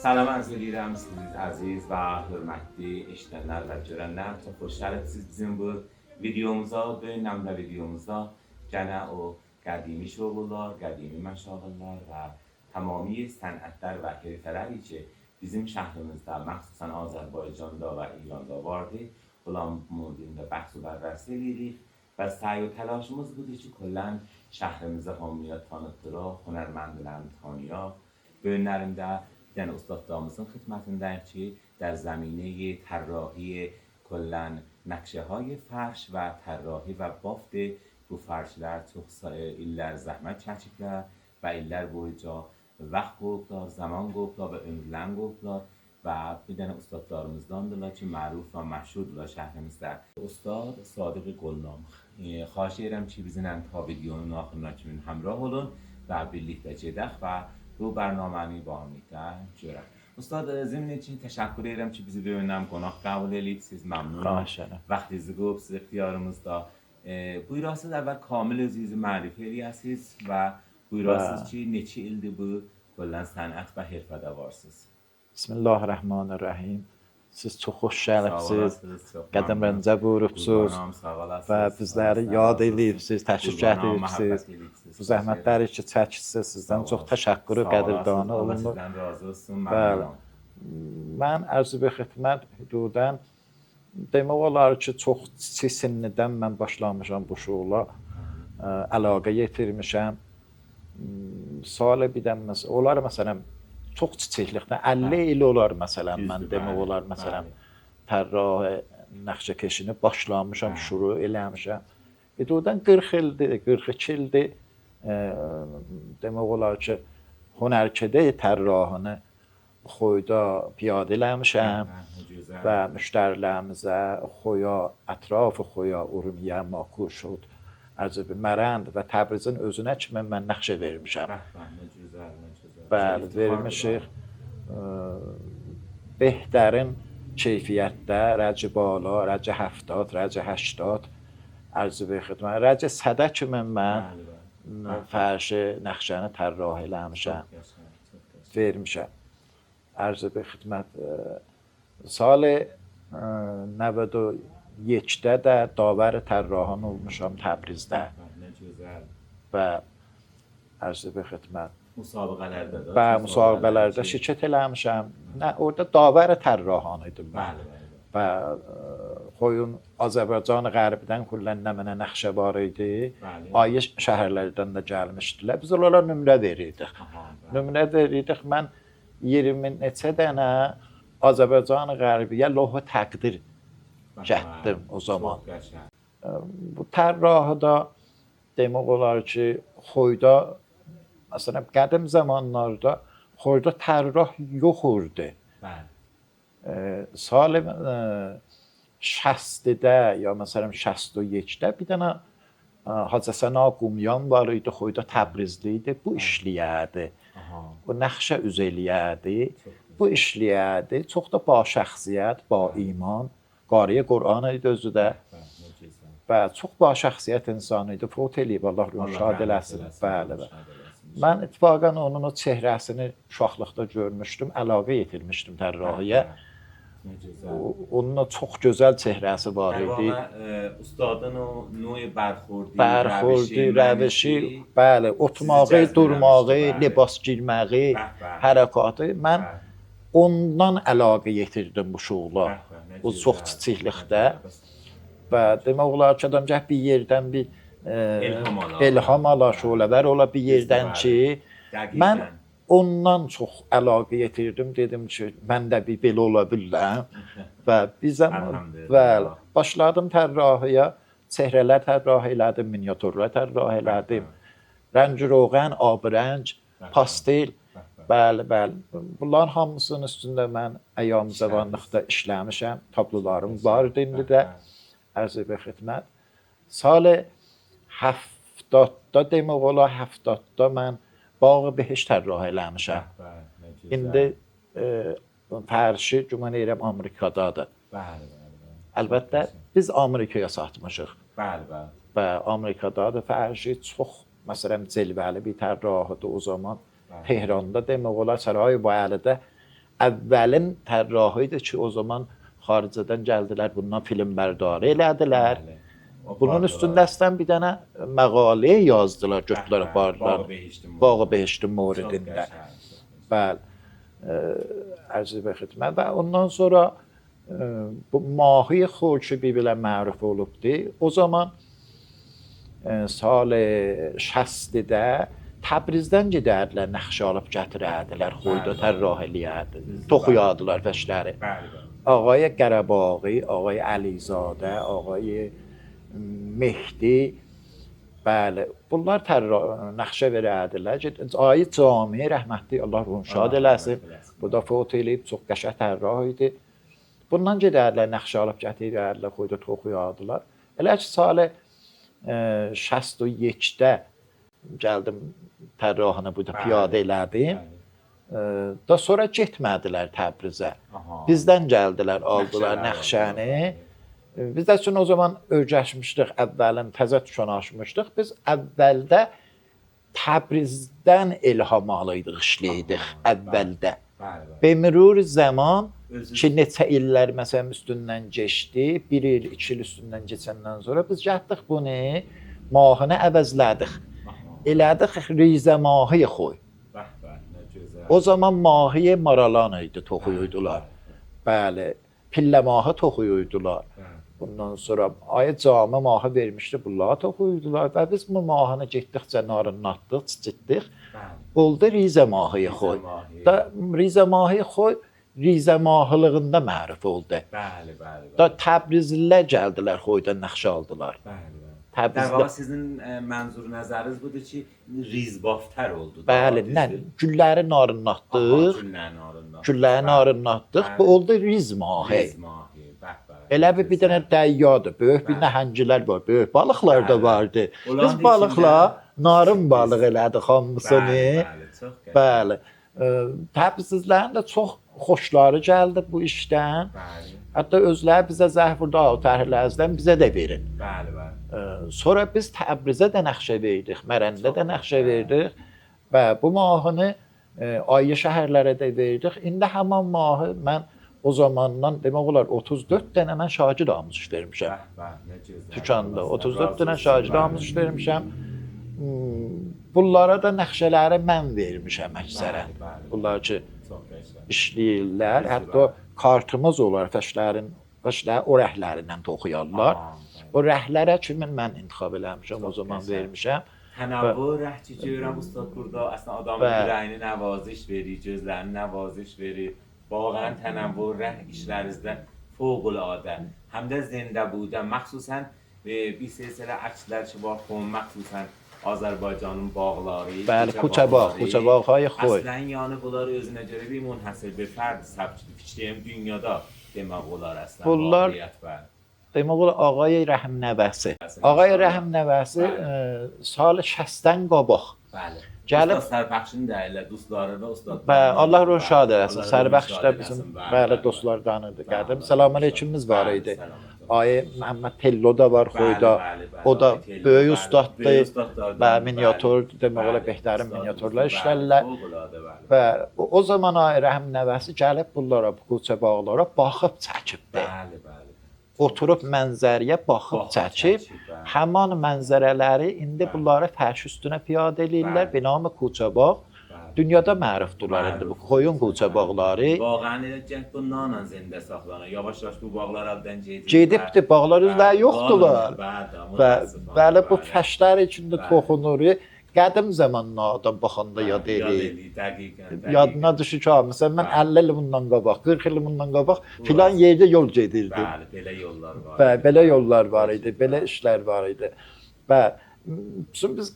سلام عرض edirəm siz əziz və hörmətli eşidənlər və görənlər. Çox xoş gəlibsiniz bizim bu videomuza. Bu önəmli videomuzda gene o qədimi şoğullar, qədimi məşağıllar və tamami sənətlər və herifələri ki bizim şəhrimizdə, məxsusən Azərbaycanda və İranda vardı. Bunların mövzusunda bəhs və bərrəsi edirik və səy و تلاشımız budur ki kölən şəhrimizə hamıya tanıtdıraq, hünərməndilərini tanıyaq. Bu önərimdə yani استادlarımızın xidmətindəyik ki در زمینه طراحی کلن نقشه های فرش و طراحی و بافت bu فرشlər çox illər zəhmət çəkiblər və illər boyunca vaxt qoyublar, zaman qoyublar və ömürlərini qoyublar və bir dənə ustadlarımızdandırlar ki məruf və məşhurdurlar şəhrimizdə. Ustad Sadiq Qullam. Xahiş edirəm ki bizimlə ta videonun axırına kimi həmrah olun və birlikdə gedək və bu برنامه‌نی با هم دیگر جورم. استاد ضمن için teşekkür ederim ki bizi bir önem qonaq qəbul edib. Siz məmnunum. Vaxtınızı qoyub siz ixtiyarımızda. Buyurasınız əvvəl kamil özünüzü mərifə edəsiniz və buyurasınız ki neçə ildir bu kölən sənət və hirfədə varsınız. Bismillahirrahmanirrahim. Siz çox xoş gəlibsiniz. Qədəmlərinizə buyurubsuz və bizləri yad edibsiniz, təşrif gətiribsiniz. Bu zəhmətləri ki çəkirsiniz, sizdən çox təşəkkürü qədərdanı olunur. Bəli. Mən ərz bir xidmət hüdudən demək olar ki çox kiçik sinnidən mən başlamışam bu şuğula. Əlaqə yetirmişəm. Salə birdən olar məsələn çox kiçiklikdən 50 il olar məsələn mən demək olar məsələn tərrah nəqşə keşini başlamışam, şuru eləmişəm. Hüdudən 40 ildir, 42 ildir demək olar ki hünərkədə tərrahını xoyda piyadə eləmişəm və müştərilərimizə xoya, ətrafı xoya, Urmiyə, Makuşud, Ərcəbi, Mərənd və Təbrizin özünə kimi mən nəqşə vermişəm. Bəli, vermişik. Behtərin keyfiyyətdə rəci bala, rəci 70, rəci 80 ərzi bir xidmət. Rəci 100 kimi mən fərşi, nəqşəni tərrah eləmişəm, vermişəm. Ərzi bir xidmət. Sal 92-də də davər tərrahan olmuşam Təbrizdə və ərzi bir xidmət. Müsabiqələrdə də? Bəli, müsabiqələrdə şirkət eləmişəm. Orada davər tərrahan idim mən. Və xoyun Azərbaycan Qərbidən kullən nə mənə nəqşə var idi. Ayə şəhərlərdən də gəlmişdilər. Biz onlara nümunə verirdik. Nümunə verirdik. Mən 20 neçə dənə Azərbaycan Qərbiyə lohu təqdir getdim o zaman. Bu tərrahı da demək olar ki xoyda məsələn, qədim zamanlarda xorda tərrah yox idi. Sal 60-də ya məsələn 61-də bir dənə Hacı Həsən Ağa Qumyan var idi, xorda Təbrizli idi. Bu işləyərdi. Bu nəqşə üz eləyərdi. Bu işləyərdi. Çox da ba şəxsiyyət, ba iman, qariyə Qur'an idi özü də. Və çox ba şəxsiyyət insanı idi. Fot eləyib, Allah ruhunu şad eləsin. Bəli. Mən ittifaqən onun o çehrəsini uşaqlıqda görmüşdüm, əlaqə yetirmişdim tərrahiyə. Onun o çox gözəl çehrəsi var idi. Ustadın o növ bərxurdi, rəvişi, bəli, oturmağı, durmağı, libas giyməyi, hərəkatı. Mən ondan əlaqə yetirdim bu şuğula. O çox kiçiklikdə. Və demək olar ki, adam gəh bir yerdən bir ilham ala, şölələr ola bir yerdən ki, mən ondan çox əlaqə yetirdim. Dedim ki, mən də bir belə ola bilirəm. Və bizəm başladım tərrahiyə, çehrələr tərrah elədim, miniatürlər tərrah elədim. Rəng roğən, abi rəng, pastel, bəli. Bunların hamısının üstündə mən əyyam zamanlıqda işləmişəm. Tablolarım var indi də, ərz bir xidmət. Sal 70-da demək olar 70-da mən Bağı Behişt tərrah eləmişəm. İndi fərşi güman edirəm Amerikadadır. Əlbəttə biz Amerikaya satmışıq. Və Amerikadadır. Fərşi çox məsələn cilvəli bir tərrahıdır o zaman. Tehranda demək olar Saray Bayəlidə əvvəlin tərrahi idi ki, o zaman xaricədən gəldilər, bundan film bərdarı elədilər. Bunun üstündə əslən bir dənə məqalə yazdılar, götürülər apardılar. Bağı Behişti Moridində. Bəli. Ərzə xidmət və ondan sonra bu Mahi Xoki bibilə məruf olubdu. O zaman sal 60-də Təbrizdən gedərdilər, nəxşə alıb gətirərdilər, xoyda tərrah eləyərdilər, toxuyadılar fəşləri. Ağay Qərəbağı, ağay Əlizadə, ağay Mehdi, bəli, bunlar nəxşə verərdilər. Ayı Cami, rəhmətli, Allah ruhunu şad eləsin, bu da fot eləyib, çox qəşəng tərrah idi. Bundan gedərdilər, nəxşə alıb gətirərdilər, xoyda toxuyadılar. Elə ki, salı 61-də gəldim tərrahını burada piyadə elədim. Da sonra getmədilər Təbrizə. Bizdən gəldilər, aldılar nəxşəni. Biz də üçün o zaman öyrəşmişdik, əvvəlin təzə tuşanaşmışdıq. Biz əvvəldə Təbrizdən ilham alıydıq, işləydik əvvəldə. Bemrur zaman ki, neçə illər məsələn üstündən keçdi, 1 il, 2 il üstündən keçəndən sonra biz getdik bunu, mahını əvəzlədik. Elədik rizə mahı xoy. O zaman mahiyə maralan idi, toxuyurdular. Bəli, pillə mahı toxuyurdular. Bundan sonra ayı Cami mahı vermişdi, bunları toxuyurdular və biz bu mahını getdikcə narınlatdıq, çitdik. Oldu rizə mahı xoy. Da rizə mahı xoy rizə mahılığında məruf oldu. Bəli, bəli. Da Təbrizlilər gəldilər, xoydan nəxşə aldılar. Bəli. Təbrizdə Sizin mənzur nəzəriniz budur ki, rizbaftər oldu. bəli, nə gülləri narınlatdıq. Gülləri narınlatdıq. Bu oldu riz mahı. Elə bir dənə dəyyadır, böyük bir nəhəngilər var, böyük balıqlar da vardı. Biz balıqla narın balıq elədik hamısını. Bəli. Təbrizlilərin də çox xoşları gəldi bu işdən. Hətta özləri bizə zəh vurdu, tərhləzdən bizə də verin. Bəli, bəli. Sonra biz Təbrizə də nəxşə verdik, Mərəndə də nəxşə verdik və bu mahını ayrı şəhərlərə də verdik. İndi həmin mahı mən o zamandan demək olar 34 dənə mən şagird almış vermişəm. Tükanda 34 dənə şagird almış vermişəm. Bunlara da nəxşələri mən vermişəm əksərən. Bunlar ki işləyirlər, hətta kartımız olar fəşlərin o rəhlərindən toxuyarlar. O rəhlərə kimi mən intiqab eləmişəm, o zaman vermişəm. Tənavvur rəhçi görürəm ustad burada əslən adamın ürəyini nəvaziş verir, gözlərini nəvaziş verir. Vaqəən tənavvur rəh işlərinizdə fövqəladə. Həm də zində budə, məxsusən bir silsilə əkslər ki var, məxsusən Azərbaycanın bağları. Bəli, Kuçabağ-های xoy. Əslən yəni bunlar özünə görə bir münhəsir bir fərd səbtdir. Fikrəyim dünyada demək olar əslən. Bunlar demək olar Ağay Rəhim nəvəsi. Ağay Rəhim nəvəsi sal 60-dən qabaq. Bəli. Gəlib Sərbəxşin də elə dostları və ustadları. Bəli, Allah ruhu şad eləsin. Sərbəxş də bizim bəli dostlardandır. Qədim selamünaleykümümüz var idi. Ayı Məhəmməd Tello da var xoyda. O da böyük ustaddır. Və miniatür demək olar Behtərin miniatürlər işlərlər. Və o zaman Ağay Rəhim nəvəsi gəlib bunlara, bu Kuçabağlara baxıb çəkibdi. Bəli, bəli. Oturub mənzərəyə baxıb çəkib, həman mənzərələri indi bunları fərş üstünə piyadə eləyirlər, binamı Kuçabağ. Dünyada mərufdurlar indi bu xoyun Kuçabağları. Vaqəən elə gəl bunlarla zində saxlanır. Yavaş-yavaş bu bağlar əldən gedib. Gedibdi, bağlar üzrə yoxdular. Və bəli bu fəşlər içində toxunur. Qədim zamanlardan baxanda yad eləyir. Yadına düşür ki, məsələn mən 50 il bundan qabaq, 40 il bundan qabaq filan yerdə yol gedirdim. Bəli, belə yollar var. Bəli, belə yollar var idi, belə işlər var idi. Bəli, biz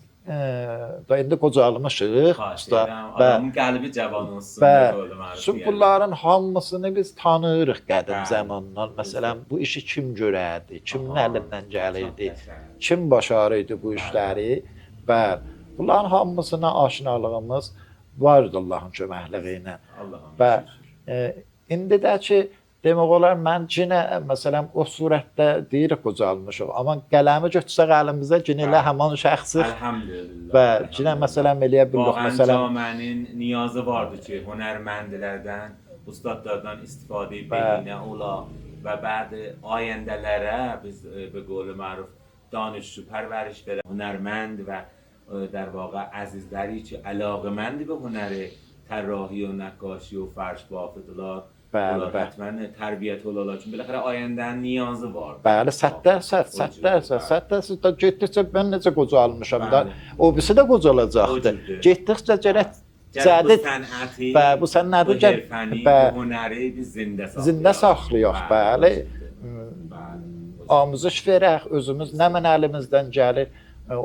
da indi qocalmışıq. Adamın qəlbi cavan olsun. Bəli, bunların hamısını biz tanıyırıq qədim zamandan. Məsələn, bu işi kim görərdi, kimin əlindən gəlirdi, kim başarırdı bu işləri. Bəli. Bunların hamısına aşinalığımız vardı Allahın köməkliyi ilə. Və indi də ki, demək olar mən yenə məsələn o surətdə deyirik qocalmışıq, amma qələmi götürsək əlimizə yenə elə həman şəxsi. Elhamdülillah. Və yenə məsələn eləyə bilirik. Məsələn, Camənin niyazı vardı ki, hünərməndlərdən ustadlardan istifadə Bəli. beyinə ola və bəzi ayəndələrə biz به قول معروف دانشجو پرورش بده هنرمند و در واقع عزیزداری که علاقمند به هنر طراحی و نقاشی و فرش بافتlar Bəli, bəli. حتما تربیت olurlar چون بالاخره ayəndən niyazı var. Bəli, 100% da getdikcə mən necə qocalmışam da, o birisi də qocalacaqdı. Getdikcə gərək bu sənəti, bu sənəti bu hünəri biz zində saxlayaq, bəli. Amuzış verək, özümüz nə mən əlimizdən gəlir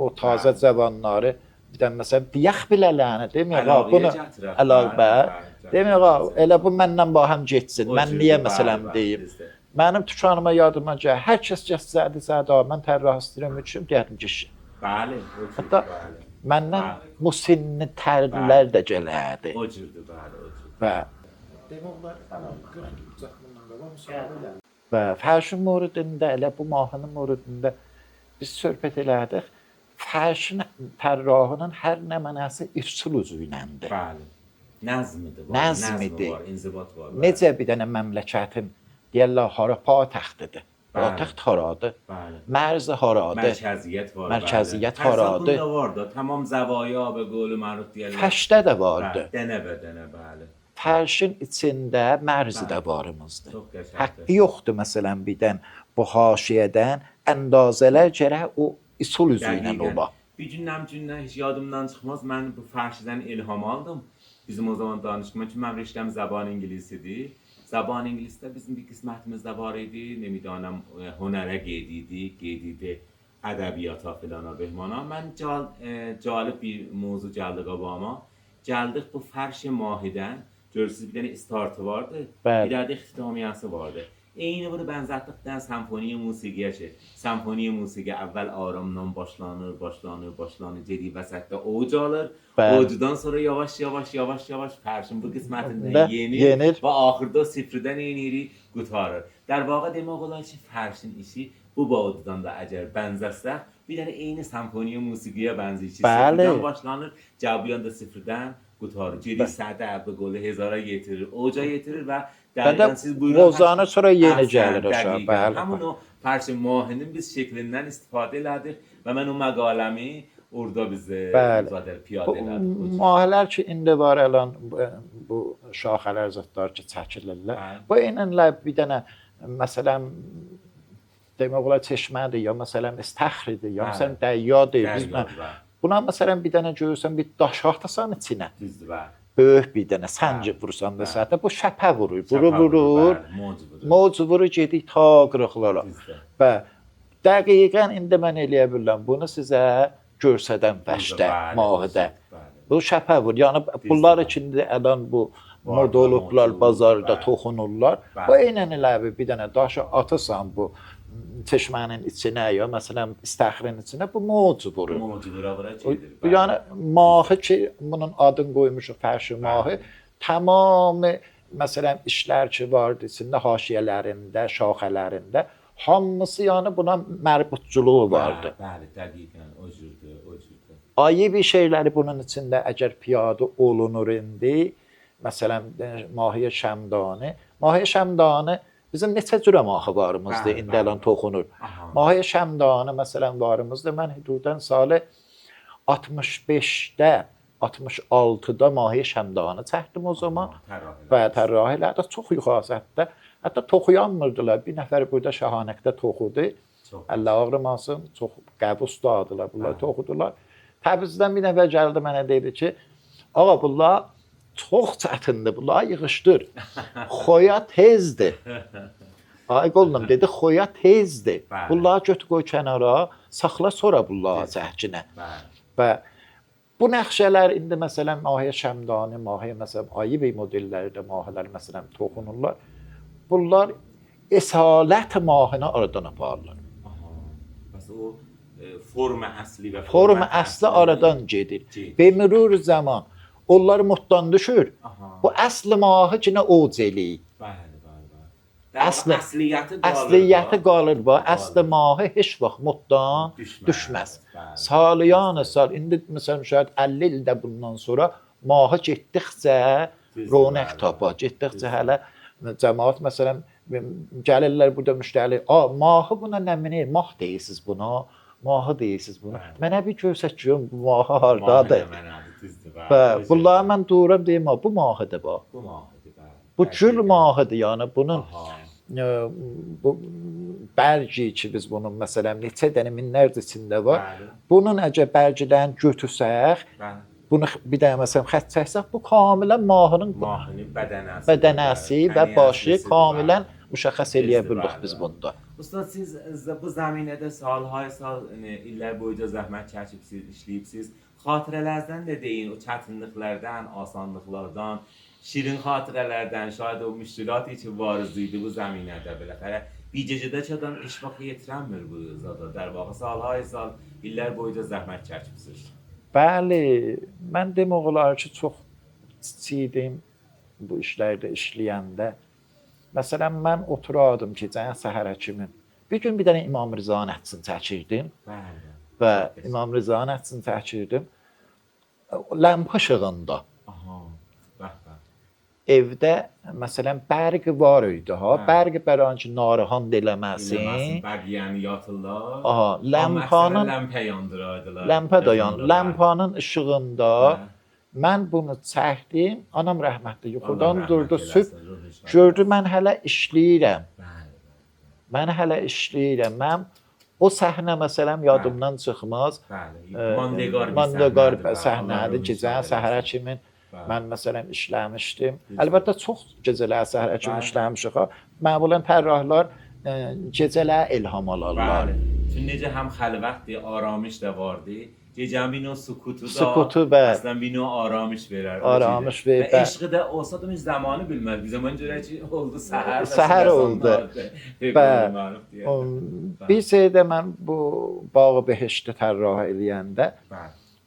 o təzə cavanları bir də məsələn deyək bilələni, deməyək ha bunu əlaqə. Deməyək ha elə bu məndən bahəm getsin. Mən niyə məsələn deyim? Mənim dükanıma yadıma gəlir. Hər kəs gətsədi, mən tərrah istəyirəm üçün deyərdim ki, bəli, hətta məndən musiqini tərlər də gələrdi. O cürdür, bəli, o cürdür. Bəli. Demək olar, və fərşin moridində, elə bu mahnının moridində biz söhbət elədik. Fərşin tərrahının hər nə mənəsi üsul üzü iləndir. Bəli. Nəzmidir, Nəzmidir. var, inzibat var. Necə bir dənə məmləkətin deyirlər hara paytaxtıdır. Paytaxt haradır? Bəli. Mərzi haradır? Mərkəziyyət var. Mərkəziyyət bəli. haradır? Hər da var da, tamam zəvaya və qolu məruf deyirlər. Fəşdə də vardı. Dənə və dənə, bəli. Fərşin içində mərzi də varımızdır. Çox qəşəngdir. Haqqı yoxdur məsələn birdən bu haşiyədən əndazələr gərək o usul üzü ilə ola. Bir gündən heç yadımdan çıxmaz. Mən bu fərşdən ilham aldım. Bizim o zaman danışma çünki mən riştəm zəban İngilisidir. Zəban İngilisdə bizim bir qismətimiz də var idi. Nemidanım hünərə qeyd ədəbiyyata filana behmana. Mən cəlib bir mövzu gəldi qabağıma. Gəldik bu fərş mahidən. Görürsünüz bir dənə istartı vardı. Bəli. Bir adə ixtitamiyəsi vardı. Eyni bunu bənzətdikdən senfoniya musiqiyə şey. Senfoniya musiqi əvvəl aramdan başlanır, geri vəsətdə oc alır. Ocdan sonra yavaş fərşin bu qismətindən yenir və axırda sıfırdan yenirik, qutarır. در واقع demək olar ki, fərşin işi bu bağdan da əgər bənzəsək, bir dənə eyni senfoniya musiqiyə bənzəyir ki, sıfırdan başlanır, cəbiyan da sıfırdan qutarır. Geri sədə, bu qolu hezara yetirir, oca yetirir və dəqiqən siz buyurun. Bozanı sonra yeni gəlir aşağı. Həmin o fərşin mahinin biz şəklindən istifadə elədik və mən o məqaləmi orada bizə piyadə elədik. Mahilər ki, indi var elan bu şaxələr zətlər ki, çəkilirlər. Bu eynənlə bir dənə məsələn demək olar çeşmədir, ya məsələn istəxridir, ya məsələn dəyyadır. Buna məsələn bir dənə görürsən, bir daş atasan içinə. Düzdür, bəli. Böyük bir dənə sənci vursan da zaten bu şəpə vurur. Vurur. Moc vurur gedik ta qırıqlara. Və dəqiqən indi mən eləyə bilirəm bunu sizə görsədən fəşdə, mahidə. Bu şəpə vurur. Yəni bunlar içində əlan bu mod olublar, bazarda toxunurlar. Bu eynən eləbi bir dənə daşı atırsan bu çeşmənin içinə ya məsələn istəxrin içinə bu moc vurur. Moc vura gedir. Yəni mahi ki bunun adını qoymuşuq fərşi mahi tamamı məsələn işlər ki vardı içində haşiyələrində, şaxələrində hamısı yəni buna mərbutçuluğu vardı. Bəli, dəqiqən o cürdür, o cürdür. Ayi bir şeyləri bunun içində əgər piyadə olunur indi məsələn mahiyə şəmdanı bizim neçə cürə mahı varımızdır, indi əlan toxunur. Mahiyə şəmdanı məsələn varımızdır. Mən hüdudən salı 65-də, 66-da mahiyə şəmdanı çəkdim o zaman. Və tərrahilərdə çox yuxarıda. Hətta toxuyanmırdılar. Bir nəfər burada Şahanəkdə toxudu. Allah ağrımasın, çox qəbusdadılar. Bunlar toxudular. Təbrizdən bir nəfər gəldi mənə dedi ki, ağa bunlar çox çətindir, bunlar yığışdır. Xoya tezdir. Ay qolunum dedi, xoya tezdir. Bunları götür qoy kənara, saxla sonra bunları cəhkinə. Və bu nəxşələr indi məsələn mahiyə şəmdanı, mahiyə məsələn ayı bey modelləri də mahilər məsələn toxunurlar. Bunlar esalət mahini aradan aparırlar. Bəs o forma əsli və forma əsli aradan gedir. Və mürur zaman onlar moddan düşür. Bu əsli mahı ki nə oc eləyir. Əsliyyəti qalır və əsli mahı heç vaxt moddan düşməz. Saliyanı sal, indi məsələn şayad 50 ildə bundan sonra mahı getdikcə Ronak tapar. Getdikcə hələ cəmaət məsələn gəlirlər burada müştəri, mahı buna nə minir? Mah deyirsiniz buna. Mahı deyirsiniz buna. Mənə bir göstərin bu mahı hardadır? Bunları mən dururam deyim, bu mahıdır bu. Bu mahıdır. Bu gül mahıdır, yəni bunun bu bərgi ki biz bunun məsələn neçə dənə minlərcə içində var. Bunun əgər bərgilərini götürsək, bunu bir dənə məsələn xətt çəksək, bu kamilən mahının bədənəsi və başı kamilən müşəxəs eləyə bildik biz bunda. Ustad, siz bu zəminədə salhay sal, illər boyunca zəhmət çəkibsiz, işləyibsiz. Xatirələrdən də deyin, o çətinliklərdən, asanlıqlardan, şirin xatirələrdən, şayad o müşkülaتی ki varız idi bu zəminədə biləxərə. Bir gecədə ki adam heç vaxt yetirənmir bu zada. در واقع salhay sal, illər boyunca zəhmət çəkibsiz. Bəli, mən demək olar ki, çox kiçik bu işlərdə işləyəndə. Məsələn, mən oturardım gecənin səhərə kimi. Bir gün bir dənə İmam Rızanın ətçisini çəkirdim. Və İmam Rızanın ətçisini çəkirdim. Ləmpa işığında. Evdə, məsələn, bərq var idi. Bərq bəran ki, narahan eləməsin. Bərq yəni yatırlar. Ləmpanın... Ləmpə yandıraydılar. Ləmpə da yandı. Ləmpanın işığında mən bunu çəkdim. Anam rəhmətli yuxudan durdu. Sübh gördü, mən hələ işləyirəm. Mən hələ işləyirəm. Mən o səhnə məsələn yadımdan çıxmaz. Mandegar səhnədir. Gecənin səhərə kimi mən məsələn işləmişdim. Əlbəttə çox gecələr səhərə kimi işləmişik. Məmulən tərrahlar gecələr ilham alırlar. Çünki necə həm xəlvətdir, aramış da vardı. Gecənin bir növ sükutu da əslən bir növ aramış verər. Aramış verir. Və eşqi də olsa da biz zamanı bilmədik. Zaman görə ki oldu səhər. Səhər oldu. Bir şeydə mən bu bağı behişti tərrahı eləyəndə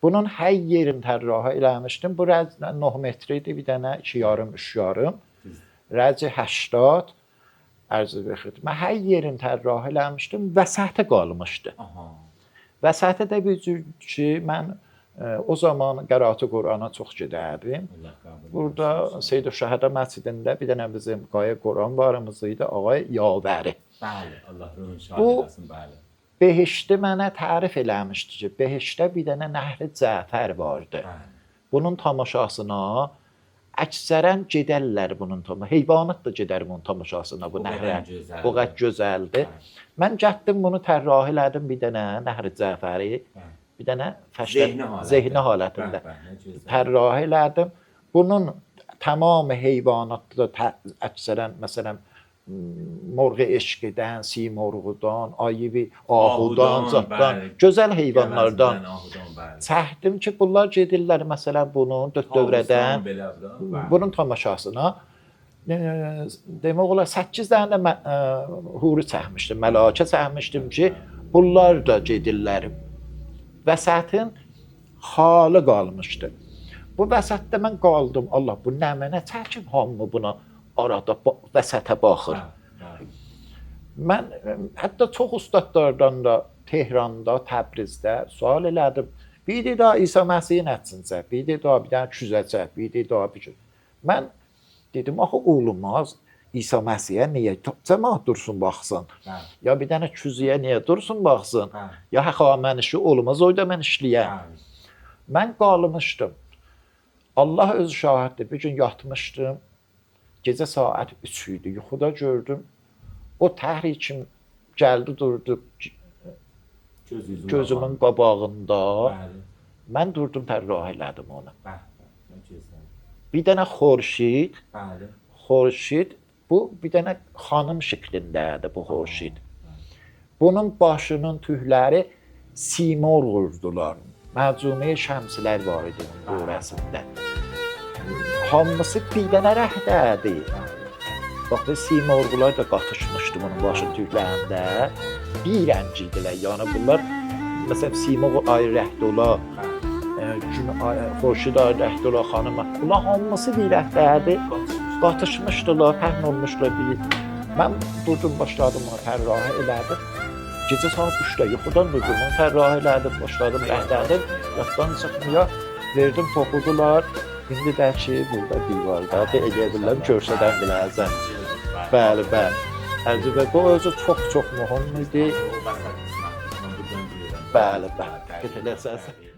bunun hər yerin tərrahı eləmişdim. Bu rəz 9 metr idi, bir dənə 2,5, 3,5. Rəzi 80 ərzı bexid. Mən hər yerin tərrahı eləmişdim, vəsətə qalmışdı. Vəsətə də bir cür ki, mən o zaman qəraat-ı Qurana çox gedərdim. Burada Seyyid Şəhədə məscidində bir dənə bizim Qayə Quran varımız idi, Ağay Yavəri. Bəli, Allah ruhunu şad eləsin, bəli. Behişti mənə tərif eləmişdi ki, Behiştdə bir dənə Nəhri Cəfər vardı. Bunun tamaşasına əksərən gedərlər bunun tamaşasına. Heyvanat da gedər bunun tamaşasına bu nəhrə. Bu qədər gözəldir. Mən getdim bunu tərrah elədim bir dənə Nəhri Cəfəri. Bir dənə zehni halətində tərrah elədim. Bunun tamamı heyvanatda əksərən məsələn morğu eşqidən, simorğudan, ayıvi, ahudan, zatdan, gözəl heyvanlardan çəkdim ki, bunlar gedirlər məsələn bunun dövrədən, bunun tamaşasına. Demək olar 8 dənə də huri çəkmişdim, məlakə çəkmişdim ki, bunlar da gedirlər. Vəsətin halı qalmışdı. Bu vəsətdə mən qaldım, Allah bu nə mənə çəkim, hamı buna arada vəsətə baxır. Mən hətta çox ustadlardan da Tehranda, Təbrizdə sual elədim. Bir də İsa Məsihin ətçincə, bir dənə küzəcə, bir də. Mən dedim, axı olmaz. İsa Məsihə niyə cəmaət dursun baxsın? Ya bir dənə küzüyə niyə dursun baxsın? Ya mən işi olmaz, o da mən işləyəm. Mən qalmışdım. Allah öz şahiddir. Bir gün yatmışdım. Gecə saat 3 idi. Yuxuda gördüm. O təhrikim gəldi, durdu gözümün qabağında. Mən durdum, tərrah elədim ona. Bir dənə Xurşid. Xurşid, bu bir dənə xanım şəklindədir bu Xurşid. Bunun başının tükləri simor vurdular. Məcmuə şəmsilər var idi orasında. Hamısı bir dənə rəhdədir. Bax, simorğular da qatışmışdı bunun başın tüklərində. Bir rəng idilər, yəni bunlar, məsələn, simor ayrı rəhdə ola, Xurşid ayrı rəhdə ola, xanıma. Bunlar hamısı bir rəhdədir, qatışmışdılar, təmin olmuşlar bir. Mən durdum, başladım ona tərrahı elədim. Gecə saat 3-də yuxudan durdum, onu tərrahı elədim, başladım rəhdədim. Yatdan çıxmaya verdim, toxudular. İndi də ki, burada divardadır, eləyə bilirəm, görsədən biləcəm. Bəli, bəli. Əcəbə, bu özü çox mühüm idi. Bəli, bəli. Qıtələsəsən.